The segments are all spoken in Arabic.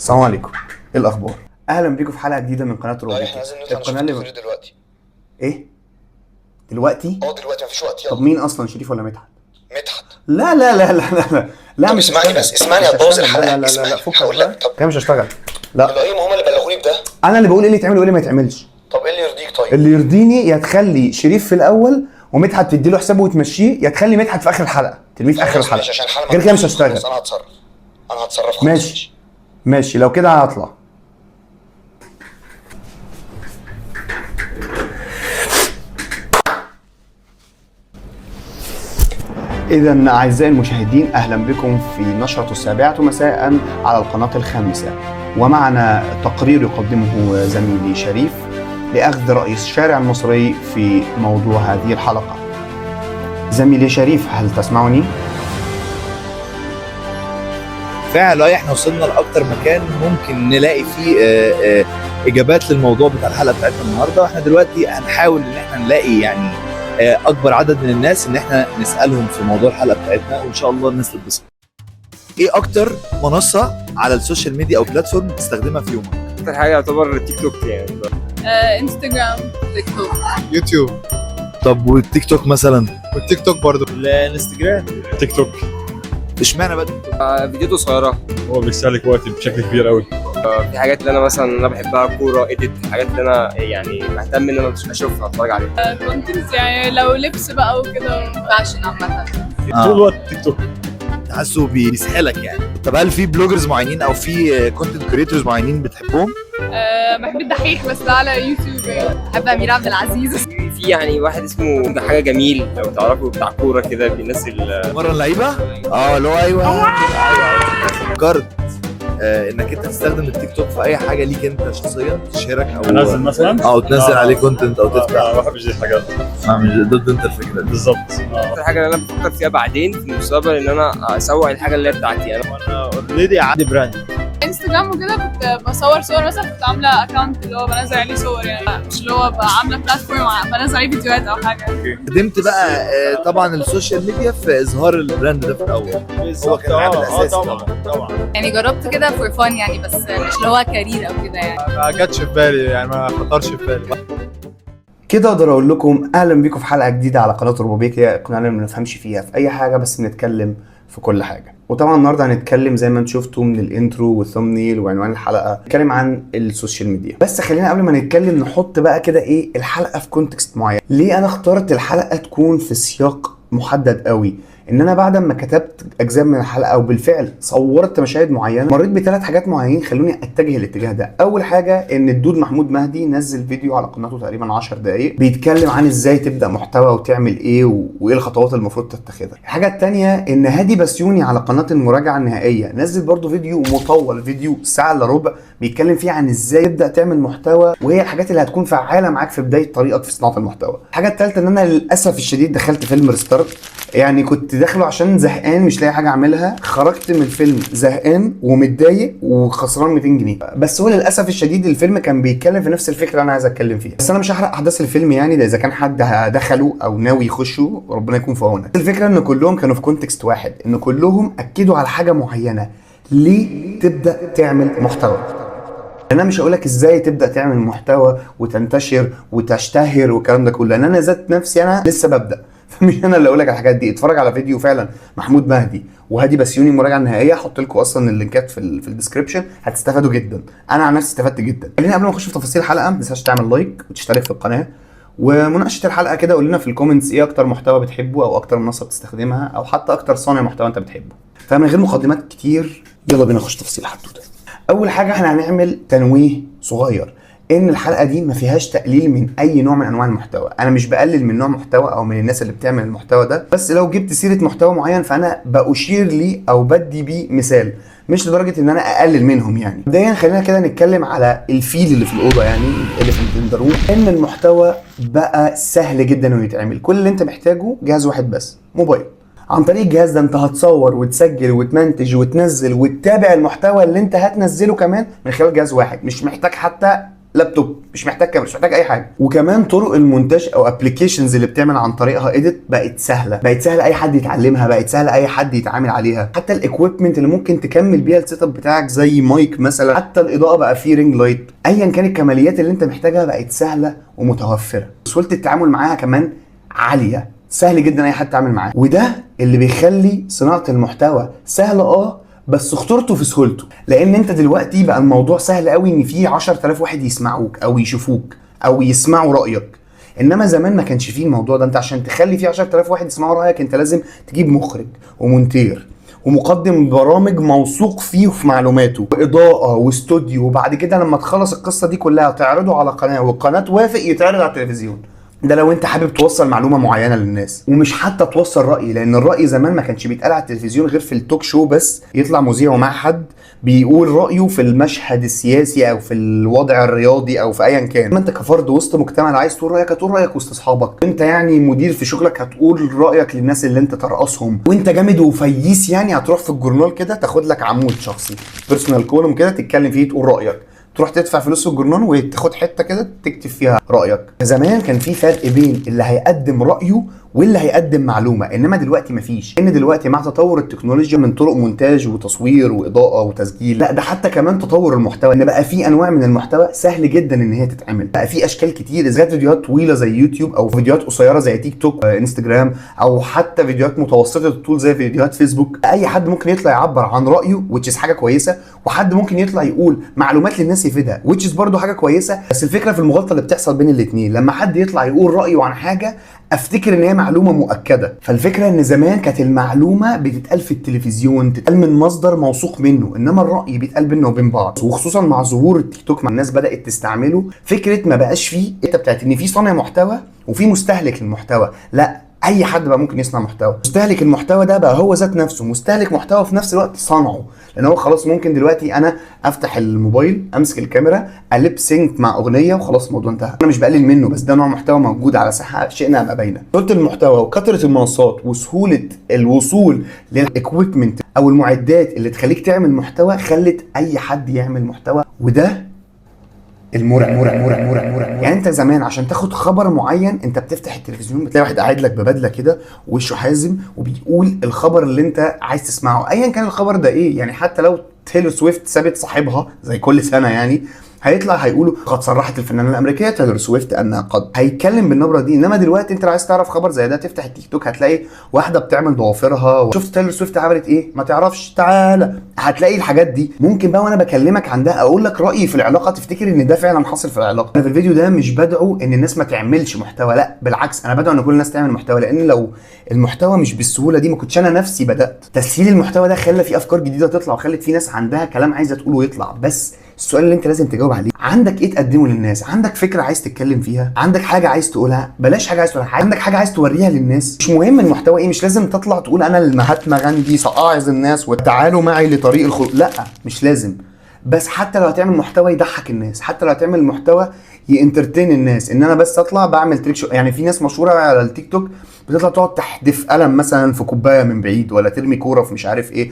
السلام عليكم. ايه الاخبار؟ اهلا بيكم في حلقه جديده من قناه لا روبوتك. احنا عايزين نطلع القناه نشوف اللي التصوير دلوقتي. ايه دلوقتي؟ دلوقتي مفيش وقت، طب يلا. مين اصلا، شريف ولا مدحت؟ مدحت. لا لا لا لا لا لا, لا طب مش اسمعني هشتغل. بس، اسمعني مش هتبوظ هشتغل. الحلقه. لا لا لا اسمعني لا فكك هقول بقى لك. طب كده مش هشتغل. لا ايه، ما هم اللي بلغوني بده. انا اللي بقول ايه اللي يتعمل وايه اللي ما يتعملش. طب ايه اللي يرضيك طيب؟ اللي يرضيني يا تخلي شريف في الاول ومدحت تديله حسابه وتمشيه، يا تخلي مدحت في اخر الحلقه ترميه في اخر خلاص الحلقه. ماشي، عشان الحلقه غير كده مش خلاص هشتغل. انا هتصرف خلاص. ماشي لو كده هطلع. إذا أعزائي المشاهدين، أهلا بكم في نشرة 7 مساء على القناة الخامسة، ومعنا تقرير يقدمه زميلي شريف لأخذ رأي الشارع المصري في موضوع هذه الحلقة. زميلي شريف، هل تسمعني؟ فعلا احنا وصلنا لاكتر مكان ممكن نلاقي فيه اجابات للموضوع بتاع الحلقه بتاعتنا النهارده. واحنا دلوقتي هنحاول ان احنا نلاقي يعني اكبر عدد من الناس ان احنا نسالهم في موضوع الحلقه بتاعتنا، وان شاء الله الناس تتبسط. ايه اكتر منصه على السوشيال ميديا او بلاتفورم بتستخدمها في يومك؟ اكتر حاجه يعتبر تيك توك يعني. انستجرام، تيك توك، يوتيوب. طب والتيك توك مثلا؟ والتيك توك برضه. الانستجرام. تيك توك. اشمعنى بقى؟ فيديوهات قصيره. هو بيستهلك وقتي بشكل كبير قوي. في حاجات اللي انا مثلا انا بحبها، كوره، ايديت، الحاجات اللي انا يعني بهتم ان انا اشوفها اتفرج عليها. كونتنت يعني لو لبس بقى وكده، فاشن عامة. طول الوقت تيك توك. تحسه بيسحلك يعني. طب هل في بلوجرز معينين او في كونتنت كريتورز معينين بتحبهم؟ بحب الدحيح بس ده على يوتيوب يعني. بحب أمير عبد العزيز. في يعني واحد اسمه حاجه جميل لو تعرفوا، بتاع كوره كده بينزل. مره اللعيبه؟ اللي هو ايوه فكرت انك انت تستخدم التيك توك في اي حاجه ليك انت شخصيا تشهرك او انزل مثلا او تنزل عليه كونتنت او تفتح. ما بحبش دي الحاجات. مش ضد انت الفكره دي بالظبط. اكتر حاجه اللي انا بفكر فيها بعدين في المستقبل ان انا اسوق الحاجه اللي هي بتاعتي انا. اوريدي عندي براند. انستجرام وكده كنت بصور صور، مثلا كنت عاملة اكونت اللي هو بنزل عليه صور يعني، مش اللي هو بقى عاملة بلاتفورم بنزل عليه فيديوهات او حاجة. قدمت بقى طبعا السوشيال ميديا في اظهار البراند ده في الاول. هو كان العامل الاساسي طبعا. يعني جربت كده فور فان يعني، بس مش اللي هو كارير او كده يعني. ما جاتش في بالي يعني، ما خطرش في بالي. كده اقدر اقول لكم اهلا بيكم في حلقه جديده على قناه روبوبيكيا، القناه اللي ما بنفهمش فيها في اي حاجه بس بنتكلم في كل حاجه. وطبعا النهارده هنتكلم زي ما انتم شفتوا من الانترو والثمنيل وعنوان الحلقه، نتكلم عن السوشيال ميديا. بس خلينا قبل ما نتكلم نحط بقى كده ايه الحلقه في كونتكست معين. ليه انا اخترت الحلقه تكون في سياق محدد قوي؟ ان انا بعد ما كتبت اجزاء من الحلقه وبالفعل صورت مشاهد معينه، مريت بثلاث حاجات معينين خلوني اتجه الاتجاه ده. اول حاجه ان الدود محمود مهدي نزل فيديو على قناته تقريبا 10 دقائق بيتكلم عن ازاي تبدا محتوى وتعمل ايه وايه الخطوات اللي المفروض تتخذها. الحاجه الثانيه ان هادي بسيوني على قناه المراجعه النهائيه نزل برضو فيديو مطول، فيديو ساعه الا ربع، بيتكلم فيه عن ازاي تبدا تعمل محتوى وهي الحاجات اللي هتكون فعاله معاك في بدايه طريقك في صناعه المحتوى. الحاجه الثالثه ان انا للاسف الشديد دخلت فيلم ريستارت، يعني كنت داخله عشان زهقان مش لاقي حاجه اعملها، خرجت من الفيلم زهقان ومتضايق وخسران 200 جنيه. بس هو للاسف الشديد الفيلم كان بيتكلم في نفس الفكره اللي انا عايز اتكلم فيها، بس انا مش هحرق احداث الفيلم يعني، ده اذا كان حد دخله او ناوي يخشه ربنا يكون في عونك. الفكره ان كلهم كانوا في كونتكست واحد، ان كلهم اكدوا على حاجه معينه. ليه تبدا تعمل محتوى؟ انا مش هقولك ازاي تبدا تعمل محتوى وتنتشر وتشتهر والكلام ده كله، لان انا ذات نفسي انا لسه ببدا، فمش انا اللي اقول لك الحاجات دي. اتفرج على فيديو فعلا محمود مهدي وهادي بسيوني المراجعه النهائيه، هحط لكم اصلا اللينكات في الديسكربشن، هتستفادوا جدا. انا عن نفسي استفدت جدا. خلينا قبل ما نخش في تفاصيل الحلقه ما تنساش تعمل لايك وتشترك في القناه، ومناقشه الحلقه كده قول لنا في الكومنتس ايه اكتر محتوى بتحبه او اكتر منصه بتستخدمها او حتى اكتر صانع محتوى انت بتحبه. فمن غير مقدمات كتير يلا بينا نخش تفاصيل الحدوته. اول حاجه احنا هنعمل تنويه صغير ان الحلقه دي ما فيهاش تقليل من اي نوع من انواع المحتوى. انا مش بقلل من نوع محتوى او من الناس اللي بتعمل المحتوى ده، بس لو جبت سيره محتوى معين فانا باشير ليه او بدي بيه مثال، مش لدرجه ان انا اقلل منهم يعني. بدايا خلينا كده نتكلم على الفيل اللي في الاوضه، يعني اللي في الروم، ان المحتوى بقى سهل جدا انه يتعمل. كل اللي انت محتاجه جهاز واحد بس، موبايل. عن طريق الجهاز ده انت هتصور وتسجل وتمنتج وتنزل وتتابع المحتوى اللي انت هتنزله كمان من خلال جهاز واحد. مش محتاج حتى لابتوب، مش محتاج كاميرا، مش محتاج اي حاجه. وكمان طرق المونتاج او ابلكيشنز اللي بتعمل عن طريقها اديت بقت سهله، بقت سهله اي حد يتعلمها، بقت سهله اي حد يتعامل عليها. حتى الاكويبمنت اللي ممكن تكمل بيها السيت اب بتاعك زي مايك مثلا، حتى الاضاءه بقى فيه رينج لايت، ايا كان الكماليات اللي انت محتاجها بقت سهله ومتوفره. سهوله التعامل معاها كمان عاليه، سهل جدا اي حد يتعامل معاه. وده اللي بيخلي صناعه المحتوى سهله بس خطورته في سهولته، لان انت دلوقتي بقى الموضوع سهل قوي ان في 10,000 واحد يسمعوك او يشوفوك او يسمعوا رايك. انما زمان ما كانش فيه الموضوع ده. انت عشان تخلي فيه 10,000 واحد يسمعوا رايك انت لازم تجيب مخرج ومونتير ومقدم برامج موثوق فيه وفي معلوماته واضاءه واستوديو، وبعد كده لما تخلص القصه دي كلها تعرضه على قناه، والقناه توافق يتعرض على التلفزيون. ده لو انت حابب توصل معلومه معينه للناس، ومش حتى توصل راي، لان الراي زمان ما كانش بيتقال على التلفزيون غير في التوك شو بس، يطلع مذيع ومع حد بيقول رايه في المشهد السياسي او في الوضع الرياضي او في ايا كان. ما انت كفرد وسط مجتمع عايز تقول رايك هتقول رايك وسط اصحابك، انت يعني مدير في شغلك هتقول رايك للناس اللي انت ترقصهم، وانت جامد وفييس يعني هتروح في الجورنال كده تاخد لك عمود شخصي بيرسونال كولوم كده تتكلم فيه تقول رايك، تروح تدفع فلوس في الجورنال وتاخد حته كده تكتب فيها رايك. زمان كان في فرق بين اللي هيقدم رايه واللي هيقدم معلومه، انما دلوقتي مفيش. ان دلوقتي مع تطور التكنولوجيا من طرق مونتاج وتصوير واضاءه وتسجيل، لا ده حتى كمان تطور المحتوى، ان بقى في انواع من المحتوى سهل جدا ان هي تتعمل، بقى في اشكال كتير، اذا كانت فيديوهات طويله زي يوتيوب او فيديوهات قصيره زي تيك توك انستجرام، او حتى فيديوهات متوسطه الطول زي فيديوهات فيسبوك. اي حد ممكن يطلع يعبر عن رايه which is حاجه كويسه، وحد ممكن يطلع يقول معلومات للناس يفيدها which is برضه حاجه كويسه. بس الفكره في المغالطه اللي بتحصل بين الاثنين، لما حد يطلع يقول رايه عن حاجه افتكر ان هي معلومه مؤكده. فالفكره ان زمان كانت المعلومه بتتقال في التلفزيون، تتقال من مصدر موثوق منه، انما الراي بيتقال بينه وبين بعض. وخصوصا مع ظهور التيك توك، مع الناس بدات تستعمله، فكره ما بقاش فيه انت بتاعت ان في صانع محتوى وفي مستهلك للمحتوى، لا اي حد بقى ممكن يصنع محتوى. مستهلك المحتوى ده بقى هو ذات نفسه مستهلك محتوى في نفس الوقت صانعه، لان هو خلاص ممكن دلوقتي انا افتح الموبايل امسك الكاميرا اليب سينك مع اغنيه وخلاص الموضوع انتهى. انا مش بقلل منه، بس ده نوع محتوى موجود على ساحه شئنا ام ابينا. سهوله المحتوى وكثره المنصات وسهوله الوصول للاكويبمنت او المعدات اللي تخليك تعمل محتوى خلت اي حد يعمل محتوى، وده المرعب. يعني انت زمان عشان تاخد خبر معين انت بتفتح التلفزيون بتلاقي واحد قاعد لك ببدله كده وشه حازم وبيقول الخبر اللي انت عايز تسمعه ايا كان الخبر ده ايه. يعني حتى لو تايلور سويفت سابت صاحبها زي كل سنه يعني هيطلع هيقولوا قد صرحت الفنانه الامريكيه تايلور سويفت انها قد، هيتكلم بالنبره دي. انما دلوقتي انت لو عايز تعرف خبر زي ده تفتح التيك توك هتلاقي واحده بتعمل ضوافرها شفت تايلور سويفت عملت ايه ما تعرفش تعالى، هتلاقي الحاجات دي. ممكن بقى وانا بكلمك عن ده اقول لك رايي في العلاقه تفتكر ان ده فعلا حاصل في العلاقه. انا في الفيديو ده مش بدعو ان الناس ما تعملش محتوى، لا بالعكس انا بدعو ان كل الناس تعمل محتوى، لان لو المحتوى مش بالسهوله دي ما كنتش انا نفسي بدات. تسهيل المحتوى ده خلى في افكار جديده تطلع وخلت في ناس عندها كلام عايزه تقوله ويطلع. بس السؤال اللي انت لازم تجاوب عليه، عندك ايه تقدمه للناس؟ عندك فكره عايز تتكلم فيها؟ عندك حاجه عايز تقولها؟ بلاش حاجه عايز تقولها، عندك حاجه عايز توريها للناس؟ مش مهم المحتوى ايه، مش لازم تطلع تقول انا المهاتما غاندي ساعظ الناس وتعالوا معي لطريق الخلود، لا مش لازم. بس حتى لو هتعمل محتوى يضحك الناس، حتى لو هتعمل محتوى ينترتين الناس، ان انا بس اطلع بعمل تريك شو. يعني في ناس مشهوره على التيك توك بتطلع تقعد تحدف قلم مثلا في كوبايه من بعيد ولا ترمي كوره في مش عارف ايه،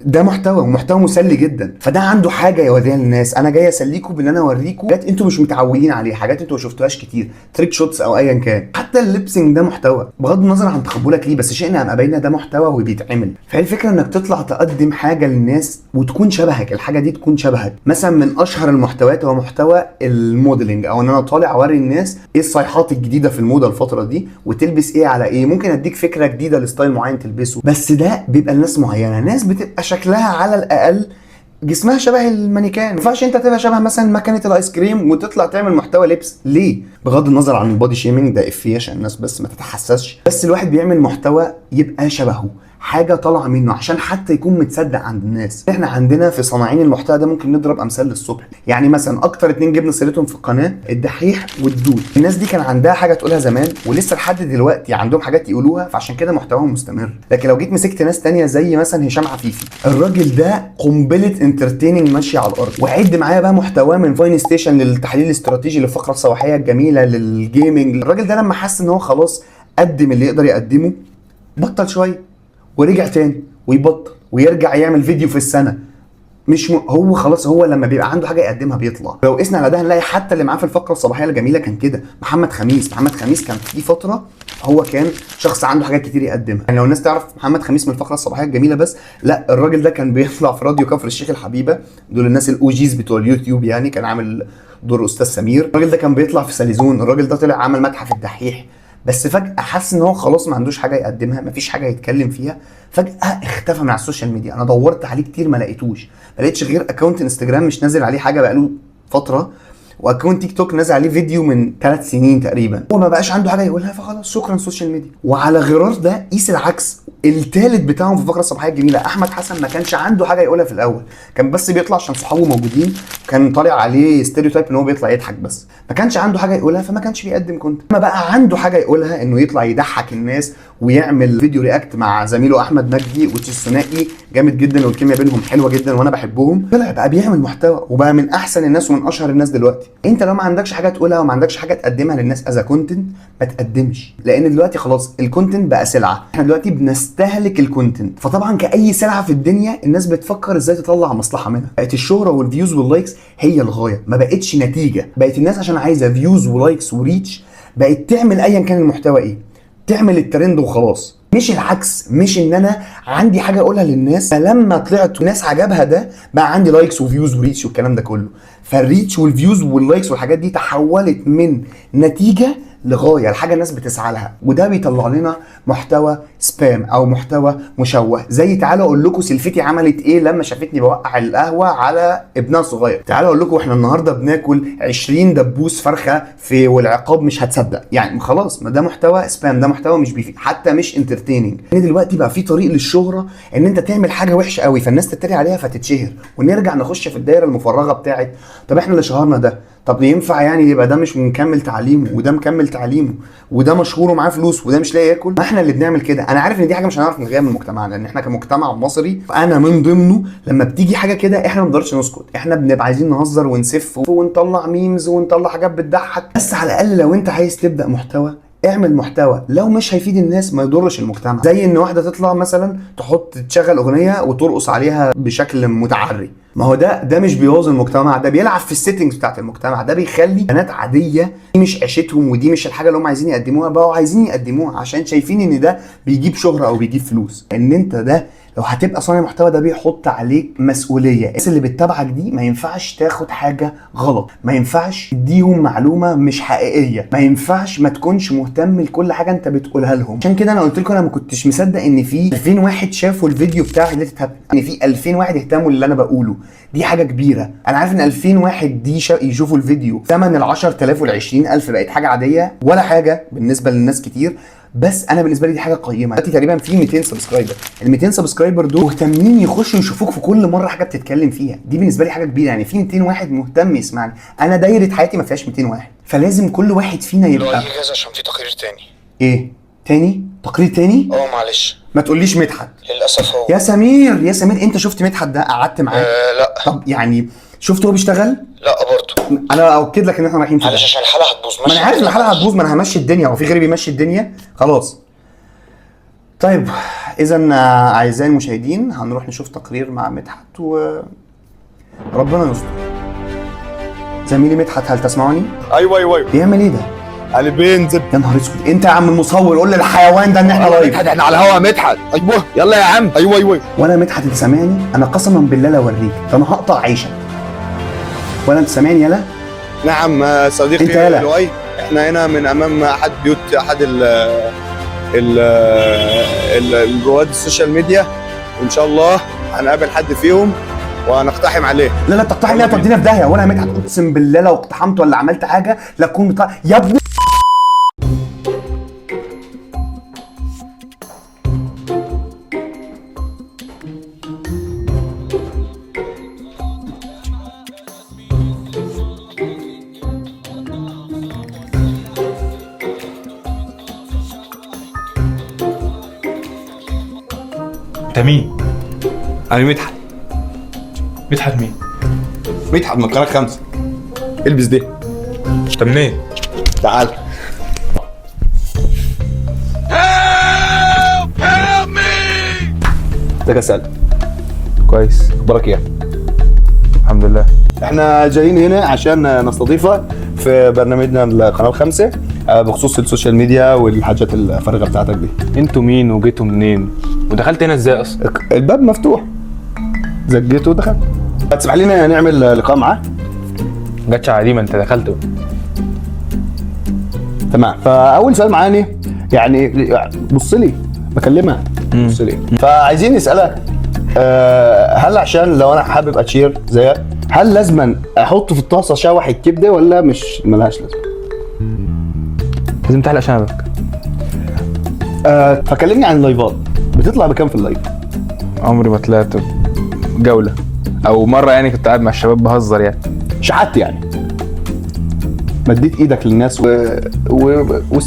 ده محتوى مسلي جدا. فده عنده حاجه يوريها للناس، انا جاي اسليكم بان انا اوريكم حاجات انتوا مش متعودين عليها، حاجات انتوا ما شفتوهاش كتير، تريك شوتس او ايا كان. حتى الليبسينج ده محتوى بغض النظر عن تقبلك ليه، بس شئنا ام ابينا ده محتوى وبيتعمل. فهي الفكره انك تطلع تقدم حاجه للناس وتكون شبهك، الحاجه دي تكون شبهك. مثلا من اشهر المحتويات هو محتوى الموديلنج، او ان انا طالع اوري الناس ايه الصيحات الجديده في الموضه الفتره دي وتلبس ايه على ايه، ممكن اديك فكره جديده لستايل معين تلبسه. بس ده بيبقى لناس معينه، ناس بتبقى شكلها على الاقل جسمها شبه المانيكان. ما ينفعش انت تبقى شبه مثلا مكنه الايس كريم وتطلع تعمل محتوى لبس ليه؟ بغض النظر عن البودي شيمينج ده افيه عشان الناس بس ما تتحسسش، بس الواحد بيعمل محتوى يبقى شبهه، حاجه طالعه منه عشان حتى يكون متصدق عند الناس. احنا عندنا في صناعين المحتوى ده ممكن نضرب امثال للصبح. يعني مثلا اكتر اتنين جبنا سيرتهم في القناه الدحيح والدود. الناس دي كان عندها حاجه تقولها زمان ولسه لحد دلوقتي عندهم حاجات يقولوها، فعشان كده محتواهم مستمر. لكن لو جيت مسكت ناس تانية زي مثلا هشام عفيفي، الراجل ده قنبله انترتيننج ماشيه على الارض. وعد معايا بقى محتواه من فاين ستيشن للتحليل الاستراتيجي للفقره الصباحيه الجميله للجيمنج. الراجل ده لما حس ان هو خلاص قدم اللي يقدر يقدمه بطل شويه ورجع تاني ويبطل ويرجع يعمل فيديو في السنه. هو خلاص، هو لما بيبقى عنده حاجه يقدمها بيطلع. لو قسنا على ده هنلاقي حتى اللي معاه في الفقره الصباحيه الجميله كان كده. محمد خميس كان في فتره هو كان شخص عنده حاجات كتير يقدمها. يعني لو الناس تعرف محمد خميس من الفقره الصباحيه الجميله بس، لا الراجل ده كان بيطلع في راديو كفر الشيخ الحبيبه، دول الناس الاوجيز بتوع اليوتيوب يعني، كان عامل دور استاذ سمير. الراجل ده كان بيطلع في ساليزون، الراجل ده طلع عمل متحف الدحيح، بس فجأة حس ان هو خلاص ما عندوش حاجة يقدمها، مفيش حاجة يتكلم فيها، فجأة اختفى من على السوشيال ميديا. انا دورت عليه كتير ما لقيتوش، ما لقيتش غير اكونت انستجرام مش نازل عليه حاجة بقاله فترة، واكونت تيك توك نازل عليه فيديو من 3 سنين تقريبا. هو ما بقاش عنده حاجه يقولها، فخلاص شكرا سوشيال ميديا. وعلى غرار ده قيس العكس، الثالث بتاعهم في الفقره الصباحيه الجميله احمد حسن ما كانش عنده حاجه يقولها في الاول، كان بس بيطلع عشان صحابه موجودين، كان طالع عليه ستيريوتايب ان هو بيطلع يضحك بس، ما كانش عنده حاجه يقولها فما كانش بيقدم كونتنت. ما بقى عنده حاجه يقولها انه يطلع يضحك الناس ويعمل فيديو رياكت مع زميله احمد مجدي والثنائي جامد جدا والكيمياء بينهم حلوه جدا وانا بحبهم. طلع بقى بيعمل محتوى وبقى من احسن الناس ومن اشهر الناس دلوقتي. انت لو ما عندكش حاجه تقولها وما عندكش حاجه تقدمها للناس از كونتنت ما تقدمش، لان دلوقتي خلاص الكونتنت بقى سلعه، احنا دلوقتي بنستهلك الكونتنت. فطبعا كاي سلعه في الدنيا الناس بتفكر ازاي تطلع مصلحه منها. بقت الشهره والفيوز واللايكس هي الغايه، ما بقتش نتيجه. بقت الناس عشان عايزه فيوز ولايكس وريتش بقت تعمل ايا كان المحتوى ايه، تعمل الترند وخلاص، مش العكس. مش ان انا عندي حاجه اقولها للناس فلما طلعت الناس عجبها ده بقى عندي لايكس وفيوز وريتش والكلام ده كله. فالريتش والفيوز واللايكس والحاجات دي تحولت من نتيجه لغايه، الحاجه الناس بتسعى لها، وده بيطلع لنا محتوى سبام او محتوى مشوه. زي تعالوا اقول لكم سلفتي عملت ايه لما شافتني بوقع القهوه على ابنها الصغير. تعالوا اقول لكم احنا النهارده بناكل 20 دبوس فرخه في والعقاب مش هتصدق. يعني خلاص ما ده محتوى سبام، ده محتوى مش بيفيد حتى مش انترتيننج. ان دلوقتي بقى في طريق للشهره ان انت تعمل حاجه وحشه قوي فالناس تتريق عليها فتتشهر، ونرجع نخش في الدايره المفرغه بتاعت طب احنا اللي شهرنا ده، طب ينفع يعني يبقى ده مش مكمل تعليمه وده مكمل تعليمه وده مشهور ومعاه فلوس وده مش لاقي ياكل؟ ما احنا اللي بنعمل كده. انا عارف ان دي حاجه مش هنعرف نلغيها من مجتمعنا لان احنا كمجتمع مصري انا من ضمنه، لما بتيجي حاجه كده احنا ما بنقدرش نسكت، احنا بنبقى عايزين نهزر ونسف ونطلع ميمز ونطلع حاجات بتضحك. بس على الاقل لو انت عايز تبدا محتوى اعمل محتوى لو مش هيفيد الناس ما يضرش المجتمع. زي ان واحده تطلع مثلا تشغل اغنيه وترقص عليها بشكل متعري، ما هو ده مش بيبوظ المجتمع، ده بيلعب في السيتنجز بتاعت المجتمع، ده بيخلي بنات عاديه دي مش عيشتهم ودي مش الحاجه اللي هم عايزين يقدموها، بقوا عايزين يقدموها عشان شايفين ان ده بيجيب شهره او بيجيب فلوس. ان انت ده لو هتبقى صانع محتوى ده بيحط عليك مسؤوليه. الناس اللي بتتابعك دي ما ينفعش تاخد حاجه غلط، ما ينفعش تديهم معلومه مش حقيقيه، ما ينفعش ما تكونش مهتم لكل حاجه انت بتقولها لهم. عشان كده انا قلت لكم انا ما كنتش مصدق ان في 2000 واحد شافوا الفيديو بتاعي اللي اتهبل، ان في 2000 واحد اهتموا اللي انا بقوله. دي حاجه كبيره. انا عارف ان 2000 واحد دي يشوفوا الفيديو ثمن ال 10000 وال 20000 بقت حاجه عاديه ولا حاجه بالنسبه للناس كتير، بس انا بالنسبه لي دي حاجه قيمه. دلوقتي تقريبا في 200 سبسكرايبر، ال 200 سبسكرايبر دول مهتمين يخشوا يشوفوك في كل مره حاجه بتتكلم فيها. دي بالنسبه لي حاجه كبيره، يعني في 200 واحد مهتم يسمعني. انا دايره حياتي ما فيهاش 200 واحد، فلازم كل واحد فينا لو يبقى جاهز عشان في تقرير تاني. ايه تاني؟ تقرير تاني؟ معلش ما تقوليش مدحت. للاسف هو يا سمير انت شفت مدحت ده؟ قعدت معاه؟ لا. طب يعني شفته هو بيشتغل؟ لا برضه. انا اؤكد لك ان احنا رايحين في ده. معلش عشان الحلقه هتبوظ. ما انا عارف ان الحلقه هتبوظ، ما انا همشي الدنيا، هو في غيري بيمشي الدنيا؟ خلاص. طيب اذا اعزائي المشاهدين هنروح نشوف تقرير مع مدحت وربنا يستر. زميلي مدحت هل تسمعني؟ ايوه بيعمل ايه ده؟ علي بينزل. يا نهار اسود، انت يا عم المصور قول للحيوان ده ان احنا لايف. مدحت احنا على الهوا مدحت. ايوه يلا يا عم. ايوه وانا مدحت انت سامعني؟ انا قسما بالله لا اوريك، ده انا هقطع عيشك. ولا انت سامعني يلا؟ نعم صديقي انت يلا. لؤي، احنا هنا من امام احد بيوت احد رواد السوشيال ميديا، وان شاء الله هنقابل حد فيهم وهنقتحم عليه. لا تقتحم ليه؟ تودينا في داهيه. وانا مدحت اقسم بالله لو اقتحمت ولا عملت حاجه لا تكون يا ابني. انت مين؟ انا مدحت. مدحت مين؟ مدحت من قناه 5. البس ده. انت منين؟ تعال. ازيك يا سالم؟ كويس، اخبارك ايه؟ الحمد لله. احنا جايين هنا عشان نستضيفك في برنامجنا القناه 5 بخصوص السوشيال ميديا والحاجات الفارغه بتاعتك دي. انتوا مين وجيتوا منين ودخلت هنا ازاي اصلا؟ الباب مفتوح، زجيت ودخلت. هتسمح لنا نعمل لقاء معاه؟ جاتش على ما انت دخلت. تمام. فاول سؤال معاني يعني بص لي بكلمها، بص لي. فعايزين نسالك هل عشان لو انا حابب اتشير زيك هل لازم احط في الطاسه شوح الكبده ولا مش ملهاش لازمه؟ لازم تحلق شنبك. فكلمني عن اللايفات، بتطلع بكام في اللايف؟ عمري ما طلعت جوله او مره، يعني كنت قاعد مع الشباب بهزر يعني. شحت يعني مديت ايدك للناس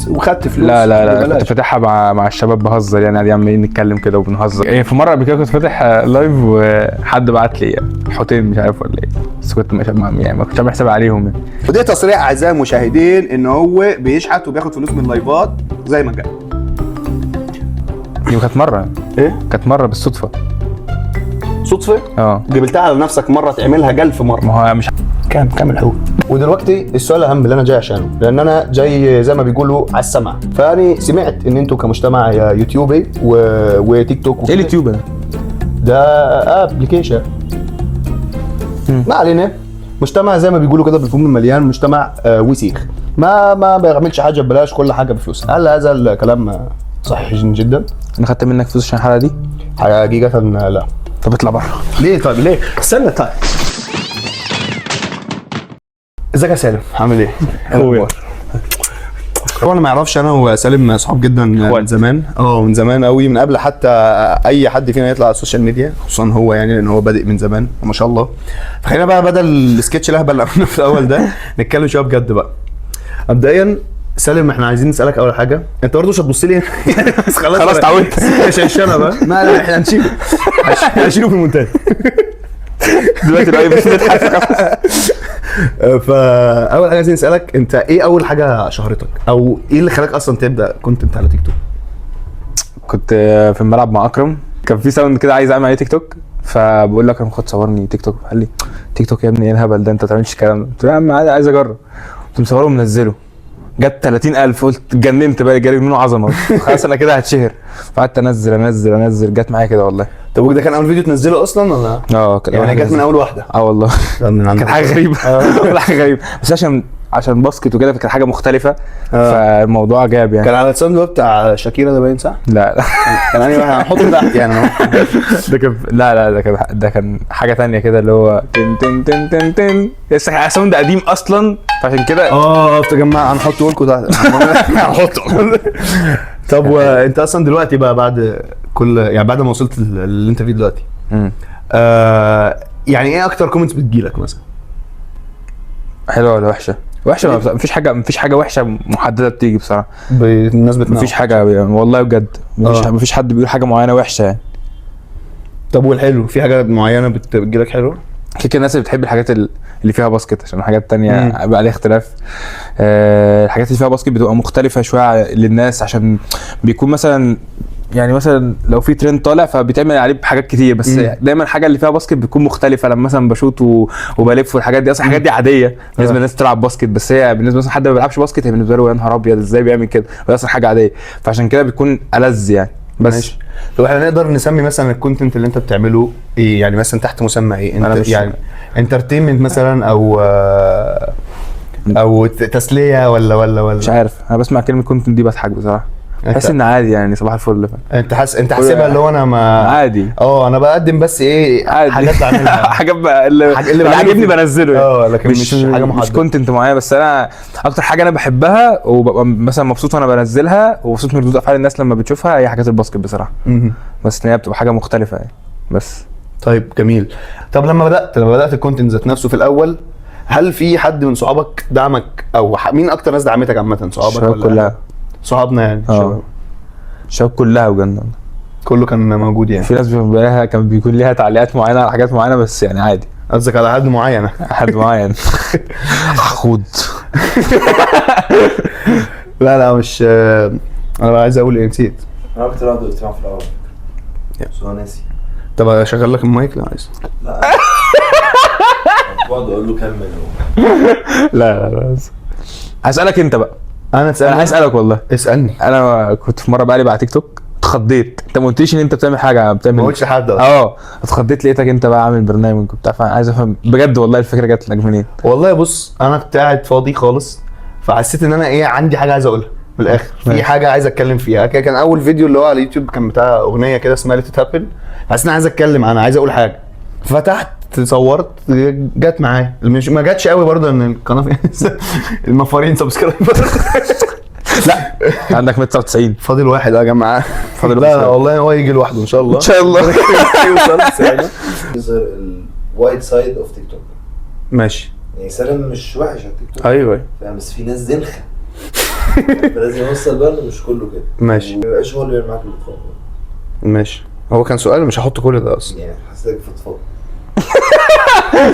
وخدت فلوس؟ لا كنت فاتحها مع الشباب بهزر يعني، قاعدين عمالين نتكلم كده وبنهزر. ايه في مره قبل كده كنت فاتح لايف وحد بعت لي حوتين مش عارف ولا ايه، بس كنت مش يعني ما كنتش عامل حساب عليهم يعني. ودي تصريح اعزائي المشاهدين ان هو بيشحت وبياخد فلوس من اللايفات زي ما جاء. دي كانت مره. ايه؟ كانت مره بالصدفه. صدفه؟ جبلتها على نفسك مره تعملها 1000 مره. ما هو مش كامل حقوق. ودلوقتي السؤال الاهم اللي انا جاي عشانه، لان انا جاي زي ما بيقولوا على السمع، فاني سمعت ان انتوا كمجتمع يوتيوبي وتيك توك ايه اليوتيوب ده ابلكيشن ما علينا، مجتمع زي ما بيقولوا كده بالفم مليان، مجتمع وسيخ ما بيعملش حاجه ببلاش، كل حاجه بفلوس. هل هذا الكلام صحيح جدا؟ انا خدت منك فلوس عشان الحلقه دي؟ حقيقه لا. طب اطلع بره. ليه؟ طيب ليه؟ استنى. طيب ازيك يا سالم؟ عامل ايه؟ اخويا. طبعا ما يعرفش انا وسالم صحاب جدا من زمان، من زمان قوي، من قبل حتى اي حد فينا يطلع على السوشيال ميديا، خصوصا هو يعني لان هو بادئ من زمان وما شاء الله. فخلينا بقى بدل السكتش الاهبل اللي عملناه في الاول ده نتكلم شويه بجد بقى. مبدئيا سالم احنا عايزين نسالك اول حاجه، انت برضه مش هتبص لي خلاص اتعودت مش هشنا بقى. ما احنا هنشيله في المونتاج دلوقتي بقى مش نضحك. فاول حاجه عايزين نسالك، انت ايه اول حاجه شهرتك او ايه اللي خلاك اصلا تبدا كونتنت على تيك توك؟ كنت في الملعب مع اكرم، كان في ساوند كده عايز اعمل عليه تيك توك، فبقول لك انا خد صورني تيك توك. قال لي تيك توك يا ابني ايه الهبل ده، انت ما تعملش الكلام ده. قلت له يا عم عايز اجرب. كنت مصوره ومنزله، جت 30,000. قلت اتجننت بقى، جالي منه عظمه، خلاص انا كده هتشهر. فقعدت انزل جت معايا كده والله. طب وده كان اول فيديو تنزله اصلا ولا؟ يعني جت من اول واحده؟ والله كانت حاجه غريبه. حاجه غريبه بس عشان باسكت وكده، فكانت حاجه مختلفه. فالموضوع جاب يعني. كان على الساوند بتاع شاكيرا ده باين صح؟ لا كان انا هنحطه تحت يعني. ده كان ده كان حاجه ثانيه كده اللي هو تن تن تن تن تن، لسه ساوند قديم اصلا، فعشان كده تجمع هنحطه لكم تحت. هنحطه. طب وانت اصلا دلوقتي بقى بعد كل يعني بعد ما وصلت اللي انت فيه دلوقتي يعني ايه اكتر كومنتس بتجيلك مثلا؟ حلوه ولا وحشه؟ مفيش حاجه وحشه محدده بتيجي بصراحه. الناس مفيش حاجه والله بجد، مفيش حد بيقول حاجه معينه وحشه يعني. طب والحلو في حاجه معينه بتجيلك حلوه؟ كده الناس اللي بتحب الحاجات اللي فيها باسكت، عشان الحاجات التانية بقى عليها اختلاف. الحاجات اللي فيها باسكت بتبقى مختلفه شويه للناس، عشان بيكون مثلا يعني مثلا لو في ترند طالع فبيتعمل عليه بحاجات كتير، بس دايما الحاجه اللي فيها باسكت بتكون مختلفه. لما مثلا بشوط وبلف والحاجات دي، اصلا الحاجات دي عاديه بالنسبه للناس تلعب باسكت، بس هي بالنسبه مثلا حد ما بيلعبش باسكت هي بالنسبه له يا نهار ابيض ازاي بيعمل كده، وهي اصلا حاجه عاديه، فعشان كده بتكون ألذ يعني. بس ماشي. لو احنا نقدر نسمي مثلا الكونتنت اللي انت بتعمله ايه يعني، مثلا تحت مسمى ايه؟ انت يعني انترتينمنت مثلا او تسليه ولا مش عارف. انا بسمع كلمه كونتنت دي بضحك بصراحه، بحس ان عادي يعني صباح الفل. انت حاسبها اللي هو انا ما عادي انا بقدم بس ايه عادي. حاجات بعملها حاجات اللي عاجبني بنزله لكن مش حاجه محدده، مش كونتنت معين. بس انا اكتر حاجه انا بحبها وببقى مثلا مبسوط وانا بنزلها ومبسوط من ردود افعال الناس لما بتشوفها هي حاجات الباسكت بصراحه. بس ان هي بتبقى حاجه مختلفه يعني. بس طيب جميل. طب لما بدات الكونتنت ذات نفسه في الاول، هل في حد من صحابك دعمك او مين اكتر ناس دعمتك عامه؟ صحابك ولا كلها؟ صحابنا يعني. الشباب كلها بجد كله كان موجود يعني. في ناس كان بيكون ليها تعليقات معينه على حاجات معينه، بس يعني عادي. قصدك على حد معين؟ حد معين خود. لا مش انا عايز اقول ايه، نسيت. انا كنت قلت في الاول بس هو ناسي. طب اشغل لك المايك؟ لا عايز. لا له كمل هو. لا هسألك انت بقى. انا انا هسألك والله. اسالني. انا كنت في مره بقلب على تيك توك اتخضيت، انت ما قلتليش ان انت بتعمل حاجه، بتعمل ما قلتش لحد اتخضيت لقيتك انت بقى عامل برنامج وبتاع، فعايز افهم بجد والله الفكره جات لك منين؟ والله بص انا كنت قاعد فاضي خالص، فحسيت ان انا ايه عندي حاجه عايز اقولها من الاخر، في حاجه عايز اتكلم فيها. كان اول فيديو اللي هو على اليوتيوب كان بتاع اغنيه كده اسمها ليت هابن، حسيت ان انا عايز اتكلم عنها، عايز اقول حاجه، فتحت صورت جت معايا. مش ما جاتش قوي برضه ان القناه فيها المفارين سبسكرايبر. لا عندك 199 فاضل واحد يا جماعه، فاضل لا واحد. والله هو يجي لوحده ان شاء الله. ان شاء الله. يظهر الوايد سايد اوف تيك توك. ماشي يعني سلام مش وحش على تيك توك، ايوه فاهم، بس في ناس زنخه. فلازم يوصل بقى إنه مش كله كده. ماشي. ما يبقاش هو اللي بيعمل معاك الفضفاضه. ماشي. هو كان سؤال مش هحط كل ده اصلا. يعني حسيتك فضفاضه.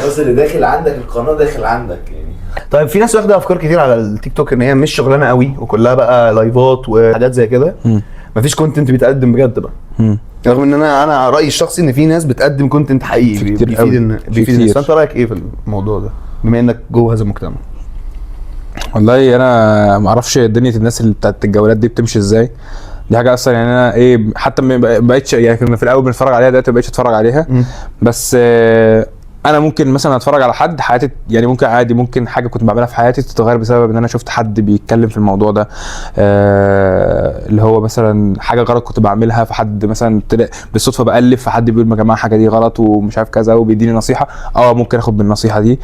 بس اللي داخل عندك القناه داخل عندك يعني. طيب في ناس واخده افكار كتير على التيك توك ان هي مش شغلانه قوي وكلها بقى لايفات وحاجات زي كده، مفيش كونتنت بيتقدم بجد بقى. رغم ان انا رايي الشخصي ان في ناس بتقدم كونتنت حقيقي بيفيد الناس. انت رايك ايه في الموضوع ده بما انك جوه هذا المجتمع؟ والله انا ما اعرفش دنيا الناس اللي بتاعت الجولات دي بتمشي ازاي. دي حاجه اصلا يعني انا ايه حتى ما بقيتش، يعني كنا في الاول بنتفرج عليها، دلوقتي ما بقيتش اتفرج عليها. بس انا ممكن مثلا اتفرج على حد حياتي، يعني ممكن عادي، ممكن حاجه كنت بعملها في حياتي تتغير بسبب ان انا شفت حد بيتكلم في الموضوع ده. اللي هو مثلا حاجه غلط كنت بعملها، فحد مثلا بالصدفه بألف فحد بيقول يا جماعه حاجه دي غلط ومش عارف كذا وبيديني نصيحه، ممكن اخد بالنصيحه دي.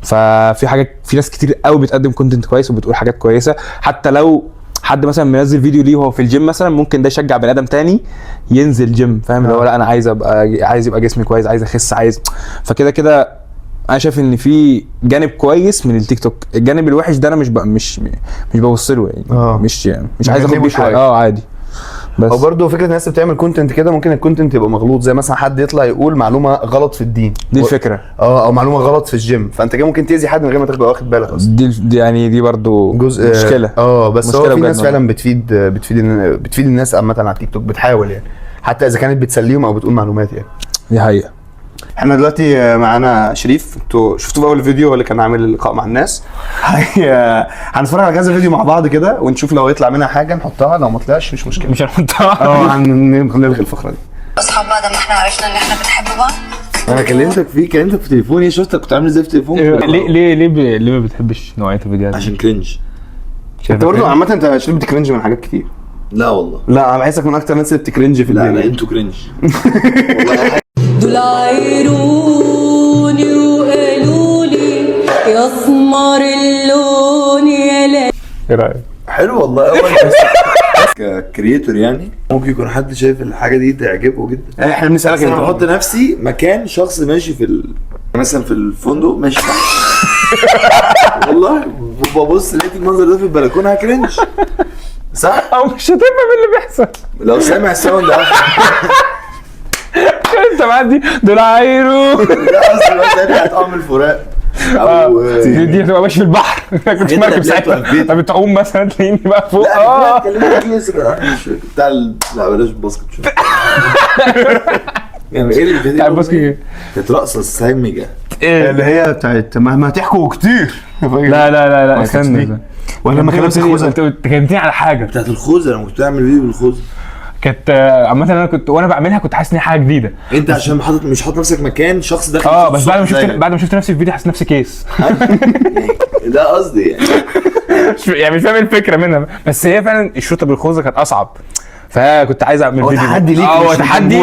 ففي حاجه، في ناس كتير قوي بتقدم كونتنت كويس وبتقول حاجات كويسه. حتى لو حد مثلا منزل فيديو ليه وهو في الجيم مثلا، ممكن ده يشجع بني ادم تاني ينزل جيم، فاهم؟ اللي هو لا انا عايز يبقى جسمي كويس، عايز اخس، فكده كده انا شايف ان في جانب كويس من التيك توك. الجانب الوحش ده انا مش ببص له يعني. مش عايز اخد بيه حاجه عادي. بس او برضه فكره الناس بتعمل كونتنت كده ممكن الكونتنت يبقى مغلوط، زي مثلا حد يطلع يقول معلومه غلط في الدين، دي الفكره. او معلومه غلط في الجيم، فانت كده ممكن تاذي حد من غير ما تبقى واخد بالك اصلا. دي يعني دي برضو جزء مشكله. بس مشكلة هو في ناس بجد فعلا بتفيد الناس عامه على التيك توك، بتحاول يعني حتى اذا كانت بتسليهم او بتقول معلومات يعني. دي حقيقه. احنا دلوقتي معانا شريف، انتوا شفتوه في اول فيديو هو اللي كان عامل اللقاء مع الناس. هنتفرج على كذا فيديو مع بعض كده ونشوف لو يطلع منها حاجه نحطها، لو ما طلعش مش مشكله، مش هنحطها. هنلغي الفقره دي. اصحاب بعد ما احنا عرفنا ان احنا بنحب بعض. انا كلمتك في تليفوني، شفتك كنت عامل ازاي في تليفوني. ليه ما بتحبش نوعيه الفيديوهات دي؟ عشان كرنج. انت برضه عامه انت شريف بتكرنج من حاجات كتير. لا والله، لا انا بحسك من اكتر الناس اللي بتكرنج في الدنيا. لا انتوا كرنج. دول عايروني وقالوا لي يا اسمر اللون يا لا. ايه رايك؟ حلو والله. اول ككرييتور يعني ممكن يكون حد شايف الحاجه دي تعجبه جدا. احنا بنسالك انا بحط نفسي مكان شخص ماشي مثلا في الفندق ماشي والله ببص لقيت المنظر ده في البلكونه هكرنج، صح؟ او مش هتفهم اللي بيحصل لو سامع الساوند ده. انت معدي دول عايرو. لا اصل بس انا هتعمل الفراق او دي هتبقى ماشي في البحر. كنت مركب ساعتها بتعوم مثلا تلاقيني بقى فوق. لا بتاع لا بلاش باسكت شويه. يعني ايه الفيديو بتاع الباسكت؟ كانت رقصه سامجه اللي هي بتاعت مهما تحكوا كتير. لا استنى. ولا لما كلمت الخوذه انت كلمتني على حاجه بتاعت الخوذه. انا كنت بعمل فيديو بالخوذه، كانت عامه انا كنت وانا بعملها كنت حاسس ان هي حاجه جديده. انت عشان مش حاطط نفسك مكان شخص داخل. بس بعد ما شفت نفسي في الفيديو حسيت نفسي كيس. ده قصدي يعني مش فاهم الفكره منها، بس هي فعلا الشوطه بالخوذه كانت اصعب، فكنت عايز اعمل فيديو. تحدي ليك. هو تحدي.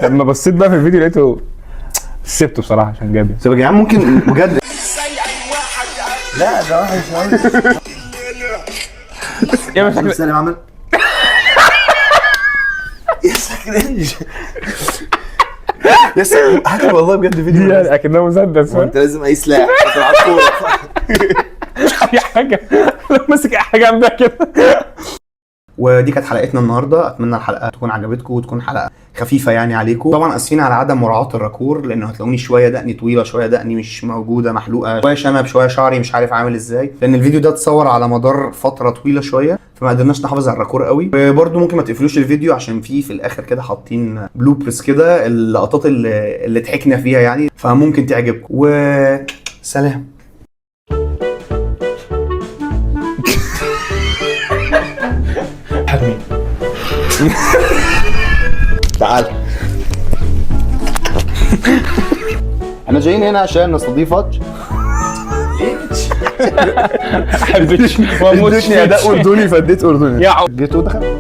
لما بصيت بقى في الفيديو لقيته سبته بصراحه عشان جابر. طب يا جدعان ممكن بجد. لا ده وحش قوي. يا مش سالم عمل يا سكرنج. لسه هاكل والله بجد فيديو يعني اكنه مسدس. انت لازم اي سلاح تلعب كوره. اي حاجه ماسك اي حاجه عندها كده. ودي كانت حلقتنا النهارده. اتمنى الحلقه تكون عجبتكم وتكون حلقه خفيفه يعني عليكم. طبعا اسفين على عدم مراعاه الراكور، لانه هتلاقوني شويه دقني طويله، شويه دقني مش موجوده محلوقه، شويه شنب، شويه شعري مش عارف عامل ازاي، لان الفيديو ده اتصور على مدار فتره طويله شويه، فما قدرناش نحافظ على الراكور قوي. وبرده ممكن ما تقفلوش الفيديو عشان في الاخر كده حاطين بلوبرز كده اللقطات اللي ضحكنا فيها يعني، فممكن تعجبكم. وسلام. حبيبي تعال. احنا جايين هنا عشان نستضيفك. حبيتش واموتش اديتني اداء اردني فاديت اردني. يا جيت ودخل.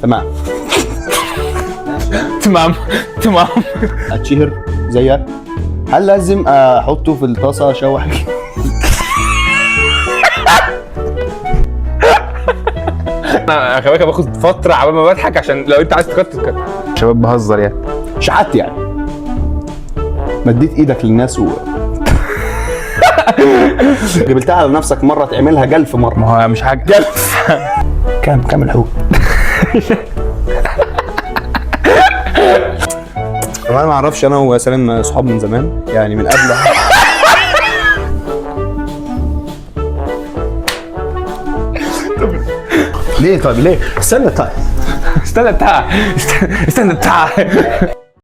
تمام تمام. اتشهر زيك. هل لازم احطه في الطاسه اشوح؟ انا خلي بالك باخد فتره عبال ما بضحك عشان لو انت عايز تكت. شباب بهزر يعني. شحت يعني. مديت ايدك للناس جبلتها على نفسك مره تعملها جلف مره. ما هو مش حاجه جلف. كام الحقوق؟ انا ما اعرفش، انا وسالم صحاب من زمان يعني من قبل. ليه طيب ليه؟ استنى طيب. استنى